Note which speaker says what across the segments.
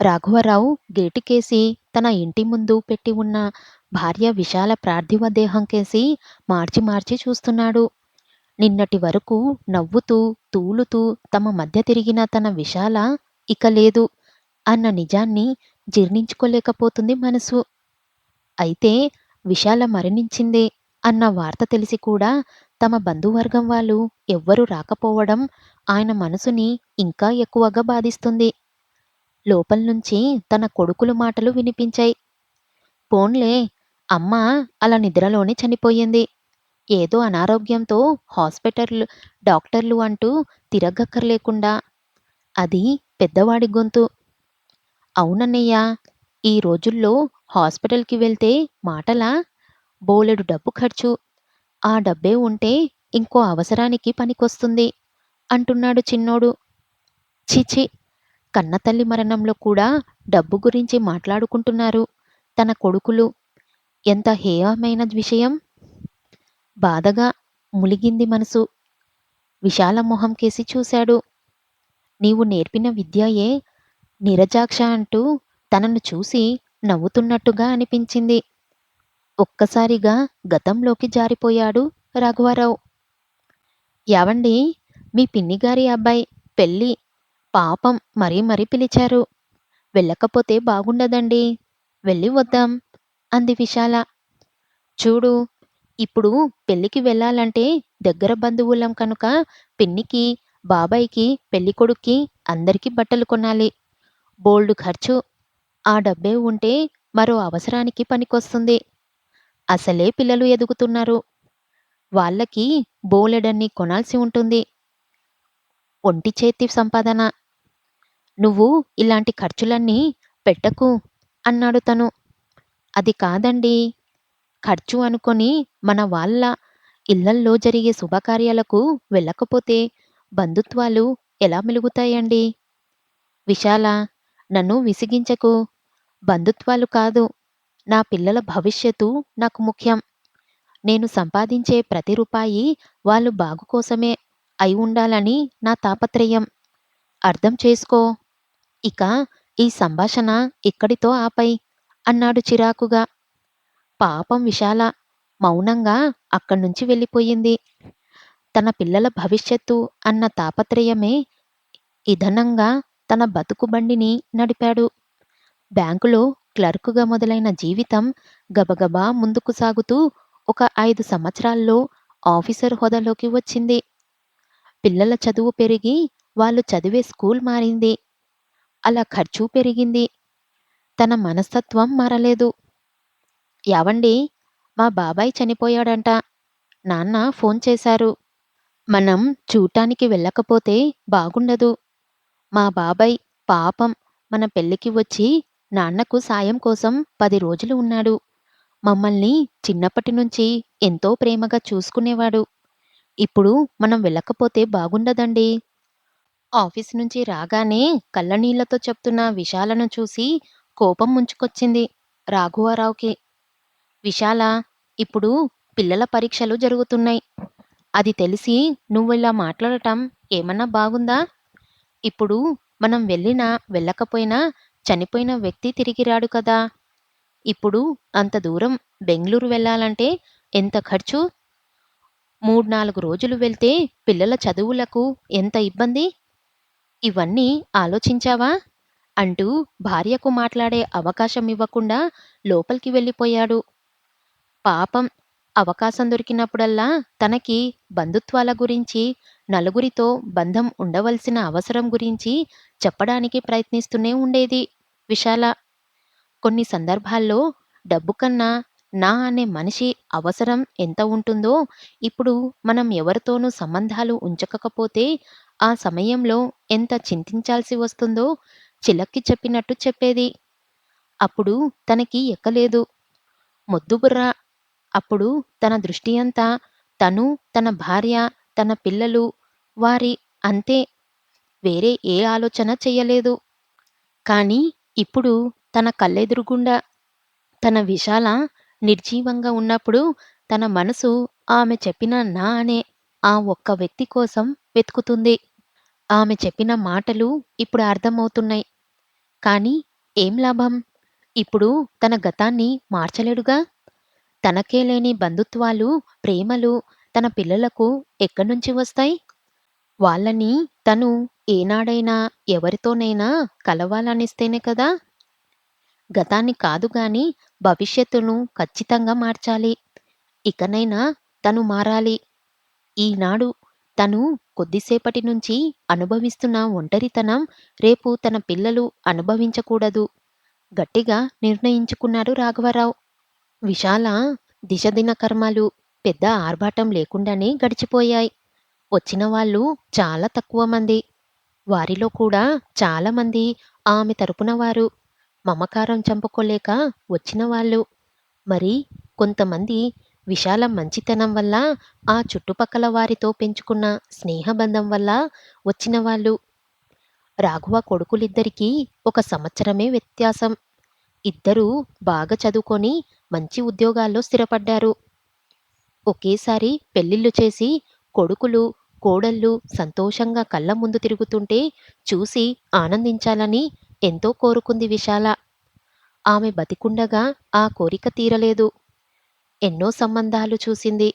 Speaker 1: రాఘవరావు గేటుకేసి తన ఇంటి ముందు పెట్టి ఉన్న భార్య విశాల పార్థివ దేహం కేసి మార్చి మార్చి చూస్తున్నాడు. నిన్నటి వరకు నవ్వుతూ, తూలుతూ తమ మధ్య తిరిగిన తన విశాల ఇక లేదు అన్న నిజాన్ని జీర్ణించుకోలేకపోతుంది మనసు. అయితే విశాల మరణించింది అన్న వార్త తెలిసి కూడా తమ బంధువర్గం వాళ్ళు ఎవ్వరూ రాకపోవడం ఆయన మనసుని ఇంకా ఎక్కువగా బాధిస్తుంది. లోపల్నుంచి తన కొడుకుల మాటలు వినిపించాయి. పోన్లే, అమ్మ అలా నిద్రలోనే చనిపోయింది. ఏదో అనారోగ్యంతో హాస్పిటల్ డాక్టర్లు అంటూ తిరగక్కర్లేకుండా. అది పెద్దవాడి గొంతు. అవునన్నయ్య, ఈ రోజుల్లో హాస్పిటల్‌కి వెళ్తే మాటలా? బోలెడు డబ్బు ఖర్చు. ఆ డబ్బే ఉంటే ఇంకో అవసరానికి పనికొస్తుంది అంటున్నాడు చిన్నోడు. ఛీ! కన్నతల్లి మరణంలో కూడా డబ్బు గురించి మాట్లాడుకుంటున్నారు తన కొడుకులు. ఎంత హేయమైన విషయం! బాధగా ములిగింది మనసు. విశాల మొహం కేసి చూశాడు. నీవు నేర్పిన విద్యయే నిరజాక్ష అంటూ తనను చూసి నవ్వుతున్నట్టుగా అనిపించింది. ఒక్కసారిగా గతంలోకి జారిపోయాడు రాఘవరావు. యావండి, మీ పిన్నిగారి అబ్బాయి పెళ్ళి. పాపం మరీ మరీ పిలిచారు. వెళ్ళకపోతే బాగుండదండి. వెళ్ళి వద్దాం అంది విశాల. చూడు, ఇప్పుడు పెళ్ళికి వెళ్ళాలంటే దగ్గర బంధువులం కనుక పిన్నికి, బాబాయికి, పెళ్ళికొడుక్కి అందరికీ బట్టలు కొనాలి. బోల్డు ఖర్చు. ఆ డబ్బే ఉంటే మరో అవసరానికి పనికొస్తుంది. అసలే పిల్లలు ఎదుగుతున్నారు. వాళ్ళకి బోలెడన్ని కొనాల్సి ఉంటుంది. ఒంటి చేతి సంపాదన. నువ్వు ఇలాంటి ఖర్చులన్నీ పెట్టకు అన్నాడు తను. అది కాదండీ. ఖర్చు అనుకొని మన వాళ్ళ ఇళ్ళల్లో జరిగే శుభకార్యాలకు వెళ్ళకపోతే బంధుత్వాలు ఎలా మెలుగుతాయండి? విశాల, నన్ను విసిగించకు. బంధుత్వాలు కాదు, నా పిల్లల భవిష్యత్తు నాకు ముఖ్యం. నేను సంపాదించే ప్రతి రూపాయి వాళ్ళు బాగు కోసమే అయి ఉండాలని నా తాపత్రయం. అర్థం చేసుకో. ఇక ఈ సంభాషణ ఇక్కడితో ఆపై అన్నాడు చిరాకుగా. పాపం విశాల మౌనంగా అక్కడ్నుంచి వెళ్ళిపోయింది. తన పిల్లల భవిష్యత్తు అన్న తాపత్రయమే ఇధనంగా తన బతుకు బండిని నడిపాడు. బ్యాంకులో క్లర్కుగా మొదలైన జీవితం గబగబా ముందుకు సాగుతూ ఒక 5 సంవత్సరాల్లో ఆఫీసర్ హోదాలోకి వచ్చింది. పిల్లల చదువు పెరిగి వాళ్ళు చదివే స్కూల్ మారింది. అలా ఖర్చు పెరిగింది. తన మనస్తత్వం మారలేదు. యావండి, మా బాబాయ్ చనిపోయాడంట. నాన్న ఫోన్ చేశారు. మనం చూట్టానికి వెళ్ళకపోతే బాగుండదు. మా బాబాయ్ పాపం మన పెళ్ళికి వచ్చి నాన్నకు సాయం కోసం 10 రోజులు ఉన్నాడు. మమ్మల్ని చిన్నప్పటి నుంచి ఎంతో ప్రేమగా చూసుకునేవాడు. ఇప్పుడు మనం వెళ్ళకపోతే బాగుండదండి. ఆఫీస్ నుంచి రాగానే కళ్ళనీళ్లతో చెప్తున్న విశాలను చూసి కోపం ముంచుకొచ్చింది రాఘవరావుకి. విశాల, ఇప్పుడు పిల్లల పరీక్షలు జరుగుతున్నాయి. అది తెలిసి నువ్విలా మాట్లాడటం ఏమన్నా బాగుందా? ఇప్పుడు మనం వెళ్ళినా వెళ్ళకపోయినా చనిపోయిన వ్యక్తి తిరిగి రాడు కదా! ఇప్పుడు అంత దూరం బెంగుళూరు వెళ్ళాలంటే ఎంత ఖర్చు? 3, 4 రోజులు వెళ్తే పిల్లల చదువులకు ఎంత ఇబ్బంది? ఇవన్నీ ఆలోచించావా? అంటూ భార్యకు మాట్లాడే అవకాశమివ్వకుండా లోపలికి వెళ్ళిపోయాడు. పాపం, అవకాశం దొరికినప్పుడల్లా తనకి బంధుత్వాల గురించి, నలుగురితో బంధం ఉండవలసిన అవసరం గురించి చెప్పడానికి ప్రయత్నిస్తూనే ఉండేది విశాల. కొన్ని సందర్భాల్లో డబ్బు కన్నా నా అనే మనిషి అవసరం ఎంత ఉంటుందో, ఇప్పుడు మనం ఎవరితోనూ సంబంధాలు ఉంచకపోతే ఆ సమయంలో ఎంత చింతించాల్సి వస్తుందో చిలక్కి చెప్పినట్టు చెప్పేది. అప్పుడు తనకి ఎక్కలేదు. మొద్దుబుర్ర. అప్పుడు తన దృష్టి అంతా తను, తన భార్య, తన పిల్లలు, వారి అంతే. వేరే ఏ ఆలోచన చెయ్యలేదు. కానీ ఇప్పుడు తన కళ్ళెదురుగుండా తన విశాల నిర్జీవంగా ఉన్నప్పుడు తన మనసు ఆమె చెప్పిన నా అనే ఆ ఒక్క వ్యక్తి కోసం వెతుకుతుంది. ఆమె చెప్పిన మాటలు ఇప్పుడు అర్థమవుతున్నాయి. కానీ ఏం లాభం? ఇప్పుడు తన గతాన్ని మార్చలేడుగా? తనకే లేని బంధుత్వాలు, ప్రేమలు తన పిల్లలకు ఎక్కడ్నుంచి వస్తాయి? వాళ్ళని తను ఏనాడైనా ఎవరితోనైనా కలవాలనిస్తేనే కదా! గతాన్ని కాదు గాని భవిష్యత్తును ఖచ్చితంగా మార్చాలి. ఇకనైనా తను మారాలి. ఈనాడు తను కొద్దిసేపటి నుంచి అనుభవిస్తున్న ఒంటరితనం రేపు తన పిల్లలు అనుభవించకూడదు. గట్టిగా నిర్ణయించుకున్నాడు రాఘవరావు. విశాల దిశదిన కర్మలు పెద్ద ఆర్భాటం లేకుండానే గడిచిపోయాయి. వచ్చిన వాళ్ళు చాలా తక్కువ మంది. వారిలో కూడా చాలామంది ఆమె తరపున వారు. మమకారం చంపుకోలేక వచ్చిన వాళ్ళు. మరి కొంతమంది విశాల మంచితనం వల్ల, ఆ చుట్టుపక్కల వారితో పెంచుకున్న స్నేహబంధం వల్ల వచ్చిన వాళ్ళు. రాఘవ కొడుకులిద్దరికీ ఒక సంవత్సరమే వ్యత్యాసం. ఇద్దరూ బాగా చదువుకొని మంచి ఉద్యోగాల్లో స్థిరపడ్డారు. ఒకేసారి పెళ్ళిళ్ళు చేసి కొడుకులు, కోడళ్ళు సంతోషంగా కళ్ళ ముందు తిరుగుతుంటే చూసి ఆనందించాలని ఎంతో కోరుకుంది విశాల. ఆమె బతికుండగా ఆ కోరిక తీరలేదు. ఎన్నో సంబంధాలు చూసింది.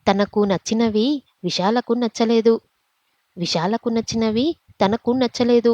Speaker 1: తనకు నచ్చినవి విశాలకు నచ్చలేదు. విశాలకు నచ్చినవి తనకు నచ్చలేదు.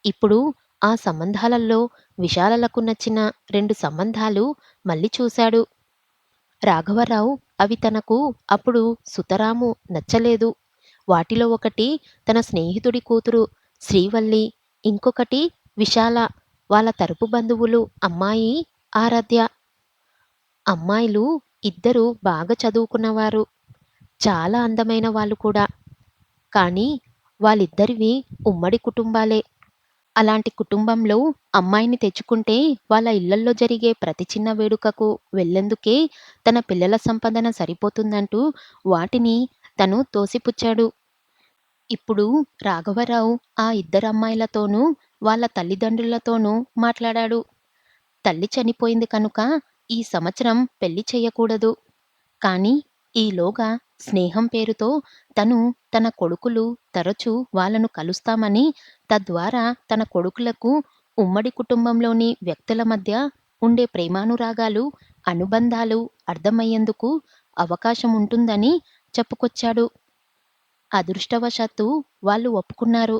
Speaker 1: ఇప్పుడు ఆ సంబంధాలలో విశాలలకు నచ్చిన 2 సంబంధాలు మళ్ళీ చూశాడు. రాఘవరావు అవి తనకు అప్పుడు సుతరాము నచ్చలేదు. వాటిలో ఒకటి తన స్నేహితుడి కూతురు శ్రీవల్లి, ఇంకొకటి విశాల వాళ్ళ తరపు బంధువులు అమ్మాయి ఆరాధ్య. అమ్మాయిలు ఇద్దరు బాగా చదువుకున్నవారు. చాలా అందమైన వాళ్ళు కూడా. కానీ వాళ్ళిద్దరివి ఉమ్మడి కుటుంబాలే. అలాంటి కుటుంబంలో అమ్మాయిని తెచ్చుకుంటే వాళ్ళ ఇళ్లల్లో జరిగే ప్రతి చిన్న వేడుకకు వెళ్ళేందుకే తన పిల్లల సంపాదన సరిపోతుందంటూ వాటిని తను తోసిపుచ్చాడు. ఇప్పుడు రాఘవరావు ఆ ఇద్దరమ్మాయిలతోనూ, వాళ్ళ తల్లిదండ్రులతోనూ మాట్లాడాడు. తల్లి చనిపోయింది కనుక ఈ సంవత్సరం పెళ్లి చెయ్యకూడదు. కానీ ఈలోగా స్నేహం పేరుతో తను, తన కొడుకులు తరచూ వాళ్ళను కలుస్తామని, తద్వారా తన కొడుకులకు ఉమ్మడి కుటుంబంలోని వ్యక్తుల మధ్య ఉండే ప్రేమానురాగాలు, అనుబంధాలు అర్థమయ్యేందుకు అవకాశం ఉంటుందని చెప్పుకొచ్చాడు. అదృష్టవశాత్తు వాళ్ళు ఒప్పుకున్నారు.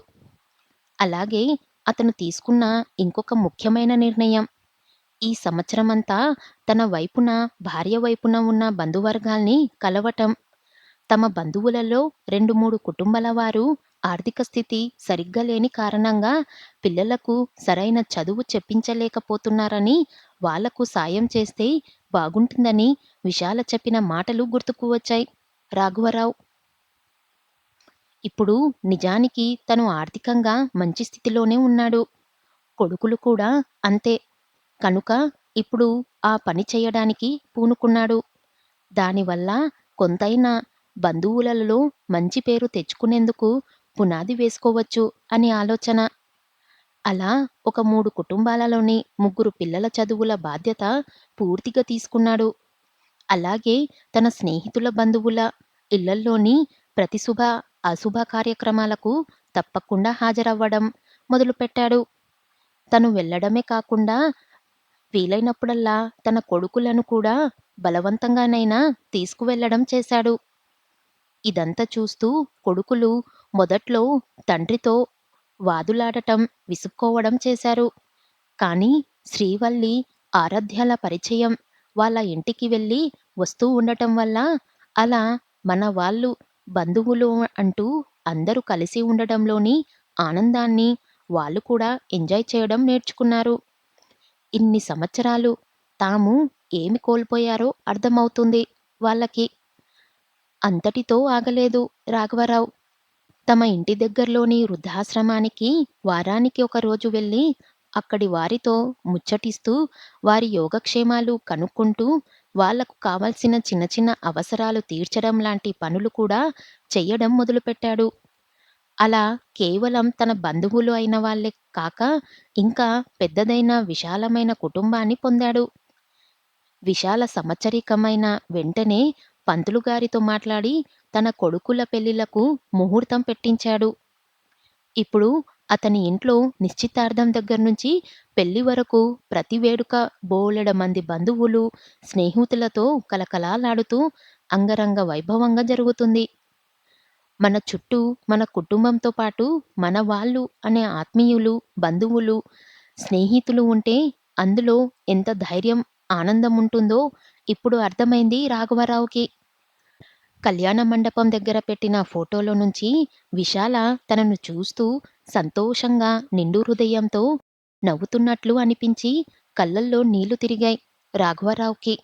Speaker 1: అలాగే అతను తీసుకున్న ఇంకొక ముఖ్యమైన నిర్ణయం, ఈ సంవత్సరమంతా తన వైపున, భార్య వైపున ఉన్న బంధువర్గాల్ని కలవటం. తమ బంధువులలో 2, 3 కుటుంబాల వారు ఆర్థిక స్థితి సరిగ్గా లేని కారణంగా పిల్లలకు సరైన చదువు చెప్పించలేకపోతున్నారని, వాళ్లకు సాయం చేస్తే బాగుంటుందని విశాల చెప్పిన మాటలు గుర్తుకు వచ్చాయి రాఘవరావు. ఇప్పుడు నిజానికి తను ఆర్థికంగా మంచి స్థితిలోనే ఉన్నాడు. కొడుకులు కూడా అంతే. కనుక ఇప్పుడు ఆ పని చెయ్యడానికి పూనుకున్నాడు. దానివల్ల కొంతైనా బంధువులలో మంచి పేరు తెచ్చుకునేందుకు పునాది వేసుకోవచ్చు అని ఆలోచన. అలా ఒక 3 కుటుంబాలలోని 3 పిల్లల చదువుల బాధ్యత పూర్తిగా తీసుకున్నాడు. అలాగే తన స్నేహితుల బంధువుల ఇళ్లల్లోని ప్రతి శుభ, అశుభ కార్యక్రమాలకు తప్పకుండా హాజరవ్వడం మొదలుపెట్టాడు. తను వెళ్ళడమే కాకుండా వీలైనప్పుడల్లా తన కొడుకులను కూడా బలవంతంగానైనా తీసుకువెళ్ళడం చేశాడు. ఇదంతా చూస్తూ కొడుకులు మొదట్లో తండ్రితో వాదులాడటం, విసుక్కోవడం చేశారు. కానీ శ్రీవల్లి, ఆరాధ్యల పరిచయం, వాళ్ళ ఇంటికి వెళ్ళి వస్తూ ఉండటం వల్ల అలా మన వాళ్ళు, బంధువులు అంటూ అందరూ కలిసి ఉండడంలోని ఆనందాన్ని వాళ్ళు కూడా ఎంజాయ్ చేయడం నేర్చుకున్నారు. ఇన్ని సంవత్సరాలు తాము ఏమి కోల్పోయారో అర్థమవుతుంది వాళ్ళకి. అంతటితో ఆగలేదు రాఘవరావు. తమ ఇంటి దగ్గరలోని వృద్ధాశ్రమానికి వారానికి ఒక రోజు వెళ్ళి అక్కడి వారితో ముచ్చటిస్తూ, వారి యోగక్షేమాలు కనుక్కుంటూ, వాళ్లకు కావలసిన చిన్న చిన్న అవసరాలు తీర్చడం లాంటి పనులు కూడా చెయ్యడం మొదలుపెట్టాడు. అలా కేవలం తన బంధువులు అయిన వాళ్ళే కాక, ఇంకా పెద్దదైన విశాలమైన కుటుంబాన్ని పొందాడు. విశాల సంవత్సరీకమైన వెంటనే పంతులుగారితో మాట్లాడి తన కొడుకుల పెళ్ళిళ్ళకు ముహూర్తం పెట్టించాడు. ఇప్పుడు అతని ఇంట్లో నిశ్చితార్థం దగ్గర నుంచి పెళ్లి వరకు ప్రతి వేడుక బోలెడమంది బంధువులు, స్నేహితులతో కలకలాలాడుతూ అంగరంగ వైభవంగా జరుగుతుంది. మన చుట్టూ మన కుటుంబంతో పాటు మన వాళ్ళు అనే ఆత్మీయులు, బంధువులు, స్నేహితులు ఉంటే అందులో ఎంత ధైర్యం, ఆనందం ఉంటుందో ఇప్పుడు అర్థమైంది రాఘవరావుకి. కళ్యాణ మండపం దగ్గర పెట్టిన ఫోటోలో నుంచి విశాల తనను చూస్తూ సంతోషంగా నిండు హృదయంతో నవ్వుతున్నట్లు అనిపించి కళ్ళల్లో నీళ్లు తిరిగాయి రాఘవరావుకి.